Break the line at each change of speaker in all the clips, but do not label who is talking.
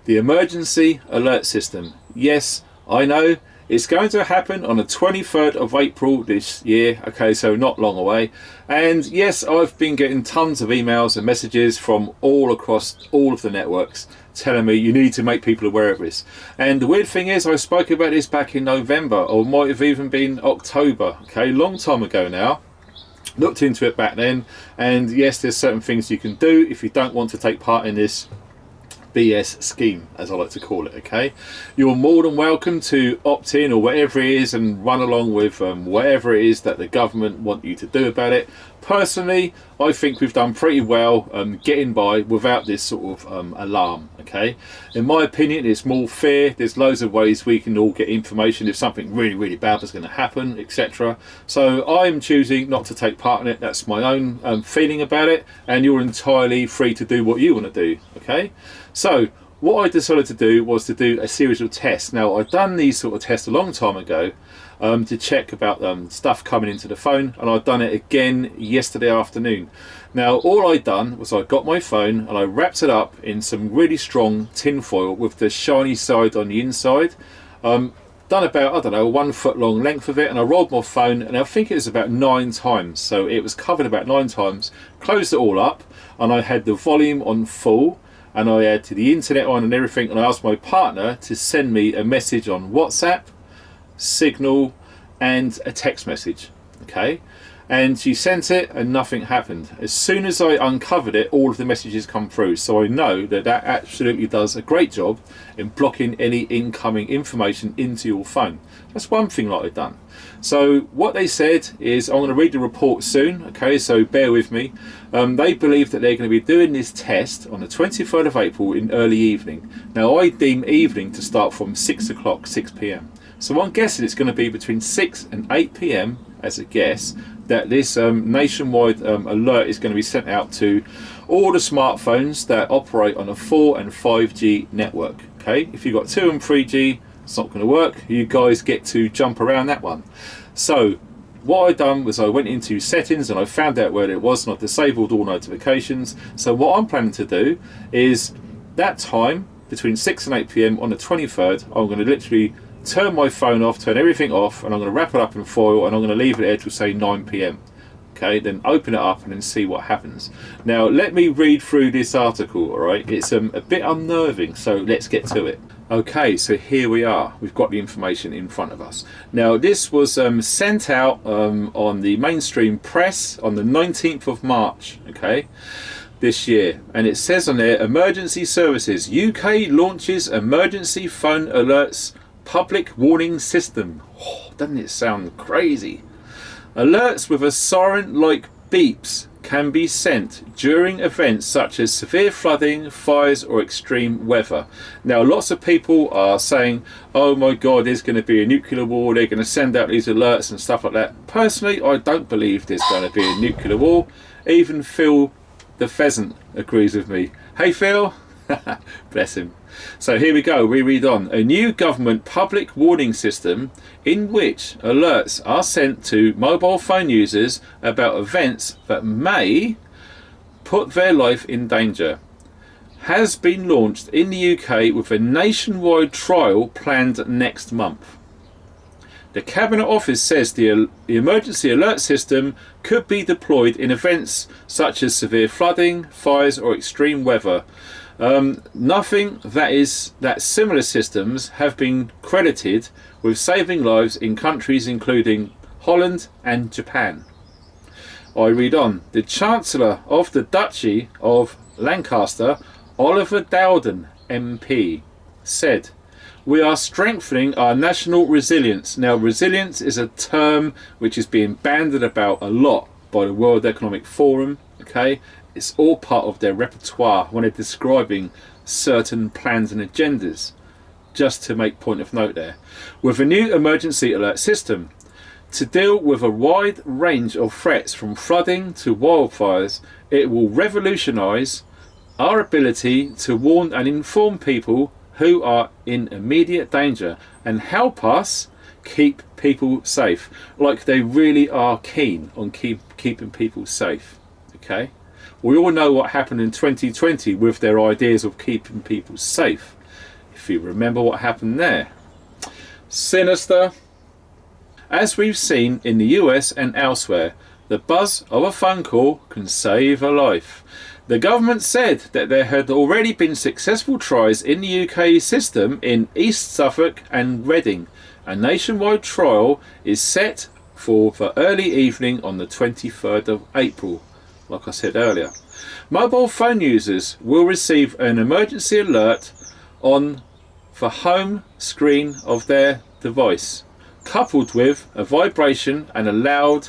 The emergency alert system. Yes, I know it's going to happen on the 23rd of April this year. Okay, so not long away. And yes, I've been getting tons of emails and messages from all across all of the networks telling me you need to make people aware of this. And the weird thing is, I spoke about this back in November, or might have even been October. Okay, long time ago now. Looked into it back then, and yes, there's certain things you can do if you don't want to take part in this BS scheme, as I like to call it. Okay, you're more than welcome to opt in or whatever it is and run along with whatever it is that the government want you to do about it. Personally, I think we've done pretty well getting by without this sort of alarm. Okay, in my opinion, it's more fair. There's loads of ways we can all get information if something really bad is going to happen, etc. So I'm choosing not to take part in it. That's my own feeling about it, and you're entirely free to do what you want to do. Okay, so what I decided to do was to do a series of tests. Now, I've done these sort of tests a long time ago to check about stuff coming into the phone, and I've done it again yesterday afternoon. Now, all I'd done was I got my phone and I wrapped it up in some really strong tin foil with the shiny side on the inside. Done about, I don't know, 1 foot long length of it, and I rolled my phone, and I think it was about 9 times. So it was covered about 9 times, closed it all up, and I had the volume on full, and I had the internet on and everything, and I asked my partner to send me a message on WhatsApp, Signal, and a text message. Okay, and she sent it and nothing happened. As soon as I uncovered it, all of the messages come through, so I know that that absolutely does a great job in blocking any incoming information into your phone. That's one thing that I've done. So what they said is, I'm going to read the report soon, okay, so bear with me. They believe that they're going to be doing this test on the 23rd of April in early evening. Now, I deem evening to start from 6 o'clock, 6 p.m. So I'm guessing it's going to be between 6 and 8 p.m, as a guess, that this nationwide alert is going to be sent out to all the smartphones that operate on a 4 and 5G network. Okay, if you've got 2 and 3G, it's not going to work. You guys get to jump around that one. So what I done was I went into settings and I found out where it was, and I disabled all notifications. So what I'm planning to do is that time between 6 and 8 p.m. on the 23rd, I'm going to literally turn my phone off, turn everything off, and I'm going to wrap it up in foil, and I'm going to leave it there till say 9 p.m. Okay, then open it up and then see what happens. Now let me read through this article. All right, it's a bit unnerving, so let's get to it. Okay, so here we are. We've got the information in front of us. Now this was sent out on the mainstream press on the 19th of March, okay, this year, and it says on there, emergency services, UK launches emergency phone alerts public warning system. Oh, doesn't it sound crazy? Alerts with a siren-like beeps can be sent during events such as severe flooding, fires, or extreme weather. Now, lots of people are saying, oh my God, there's going to be a nuclear war, they're going to send out these alerts and stuff like that. Personally, I don't believe there's going to be a nuclear war. Even Phil the pheasant agrees with me. Hey Phil! Bless him. So here we go, we read on. A new government public warning system in which alerts are sent to mobile phone users about events that may put their life in danger has been launched in the UK with a nationwide trial planned next month. The Cabinet Office says the emergency alert system could be deployed in events such as severe flooding, fires, or extreme weather. Nothing that similar systems have been credited with saving lives in countries including Holland and Japan. I read on. The Chancellor of the Duchy of Lancaster, Oliver Dowden MP, said, "We are strengthening our national resilience." Now, resilience is a term which is being bandied about a lot by the World Economic Forum, okay? It's all part of their repertoire when they're describing certain plans and agendas. Just to make point of note there. With a new emergency alert system to deal with a wide range of threats from flooding to wildfires, it will revolutionise our ability to warn and inform people who are in immediate danger and help us keep people safe. Like they really are keen on keeping people safe. Okay? We all know what happened in 2020 with their ideas of keeping people safe. if you remember what happened there. Sinister. As we've seen in the US and elsewhere, the buzz of a phone call can save a life. The government said that there had already been successful tries in the UK system in East Suffolk and Reading. A nationwide trial is set for early evening on the 23rd of April, like I said earlier. Mobile phone users will receive an emergency alert on the home screen of their device, coupled with a vibration and a loud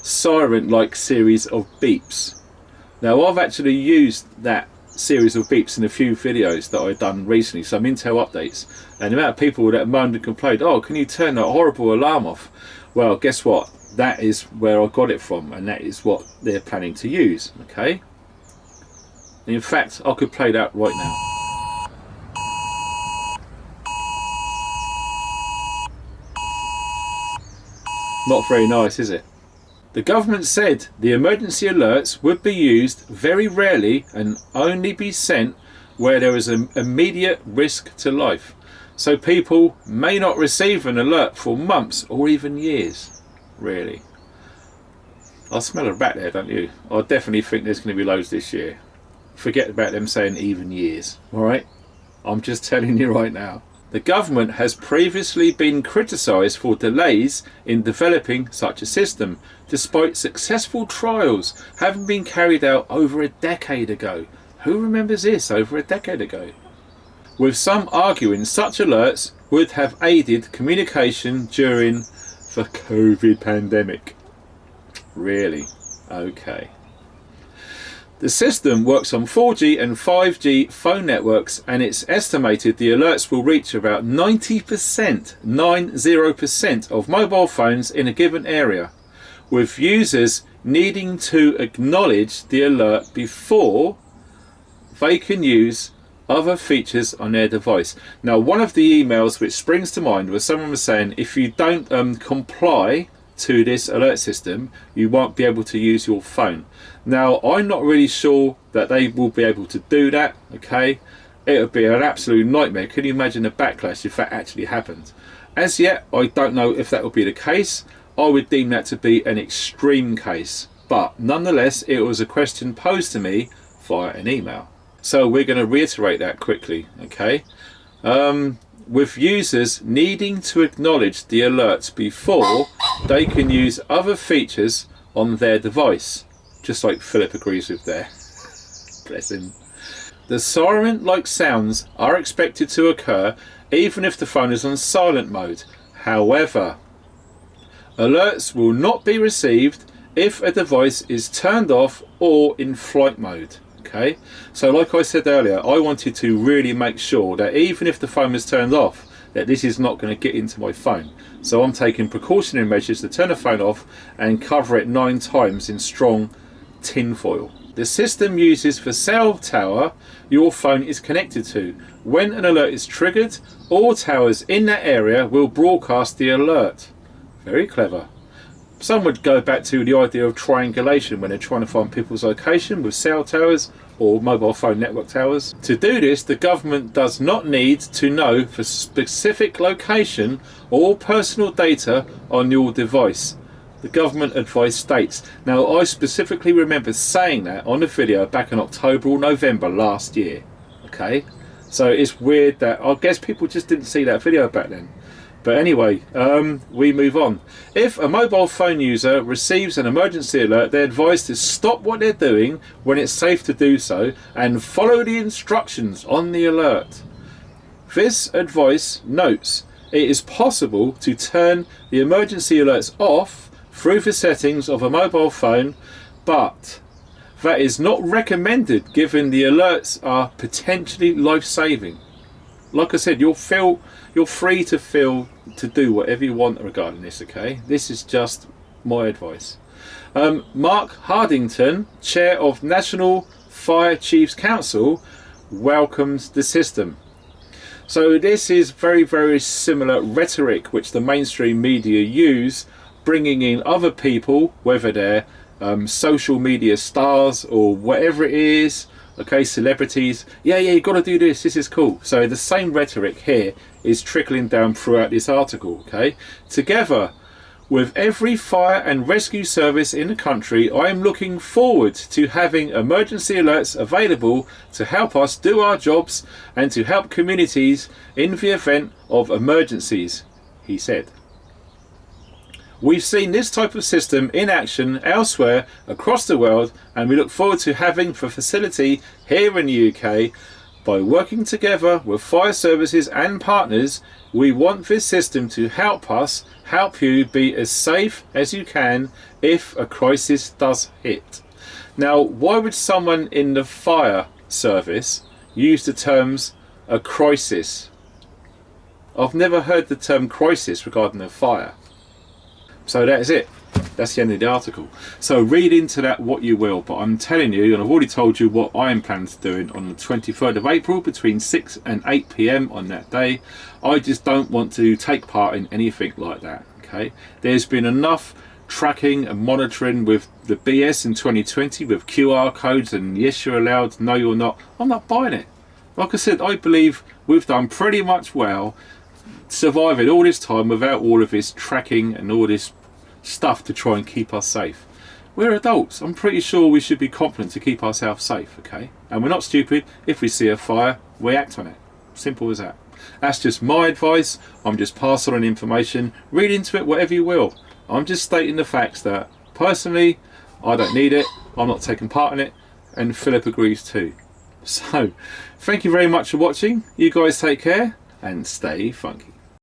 siren-like series of beeps. Now, I've actually used that series of beeps in a few videos that I've done recently, some Intel updates, and the amount of people that moaned and complained, oh, can you turn that horrible alarm off? Well, guess what? That is where I got it from, and that is what they're planning to use, okay? And in fact, I could play that right now. Not very nice, is it? The government said the emergency alerts would be used very rarely and only be sent where there is an immediate risk to life. So people may not receive an alert for months or even years. Really. I smell a rat there, don't you? I definitely think there's going to be loads this year. Forget about them saying even years. Alright? I'm just telling you right now. The government has previously been criticised for delays in developing such a system, despite successful trials having been carried out over a decade ago. Who remembers this over a decade ago? With some arguing such alerts would have aided communication during the COVID pandemic. Really? Okay. The system works on 4G and 5G phone networks, and it's estimated the alerts will reach about 90% of mobile phones in a given area, with users needing to acknowledge the alert before they can use other features on their device. Now, one of the emails which springs to mind was someone was saying if you don't comply to this alert system, you won't be able to use your phone. Now, I'm not really sure that they will be able to do that, okay? It would be an absolute nightmare. Can you imagine the backlash if that actually happened? As yet, I don't know if that will be the case. I would deem that to be an extreme case. But nonetheless, it was a question posed to me via an email. So we're going to reiterate that quickly, okay? With users needing to acknowledge the alerts before they can use other features on their device. Just like Philip agrees with there. Bless him. The siren-like sounds are expected to occur even if the phone is on silent mode. However, alerts will not be received if a device is turned off or in flight mode. Okay, so like I said earlier, I wanted to really make sure that even if the phone was turned off, that this is not going to get into my phone. So I'm taking precautionary measures to turn the phone off and cover it 9 times in strong tin foil. The system uses the cell tower your phone is connected to. When an alert is triggered, all towers in that area will broadcast the alert. Very clever. Some would go back to the idea of triangulation when they're trying to find people's location with cell towers or mobile phone network towers. To do this, the government does not need to know the specific location or personal data on your device. The government advice states. Now, I specifically remember saying that on the video back in October or November last year. Okay, so it's weird that I guess people just didn't see that video back then. But anyway, we move on. If a mobile phone user receives an emergency alert, they're advised to stop what they're doing when it's safe to do so and follow the instructions on the alert. This advice notes it is possible to turn the emergency alerts off through the settings of a mobile phone, but that is not recommended given the alerts are potentially life-saving. Like I said, you're free to do whatever you want regarding this, okay? This is just my advice. Mark Hardington, chair of National Fire Chiefs Council, welcomes the system. So this is very, very similar rhetoric which the mainstream media use, bringing in other people, whether they're social media stars or whatever it is, okay, celebrities, yeah, you got to do this, this is cool. So the same rhetoric here is trickling down throughout this article, okay? Together with every fire and rescue service in the country, I am looking forward to having emergency alerts available to help us do our jobs and to help communities in the event of emergencies, he said. We've seen this type of system in action elsewhere across the world, and we look forward to having the facility here in the UK. By working together with fire services and partners, we want this system to help us help you be as safe as you can if a crisis does hit. Now, why would someone in the fire service use the terms a crisis? I've never heard the term crisis regarding a fire. So that's it. That's the end of the article. So read into that what you will, but I'm telling you, and I've already told you what I am planning to do on the 23rd of April between 6 and 8 p.m. on that day. I just don't want to take part in anything like that, okay? There's been enough tracking and monitoring with the BS in 2020 with QR codes and yes you're allowed, no you're not. I'm not buying it. Like I said, I believe we've done pretty much well surviving all this time without all of this tracking and all this stuff to try and keep us safe. We're adults. I'm pretty sure we should be confident to keep ourselves safe, okay? And we're not stupid. If we see a fire, we act on it. Simple as that. That's just my advice. I'm just passing on information. Read into it whatever you will. I'm just stating the facts that personally I don't need it, I'm not taking part in it, and Philip agrees too. So thank you very much for watching. You guys take care and stay funky.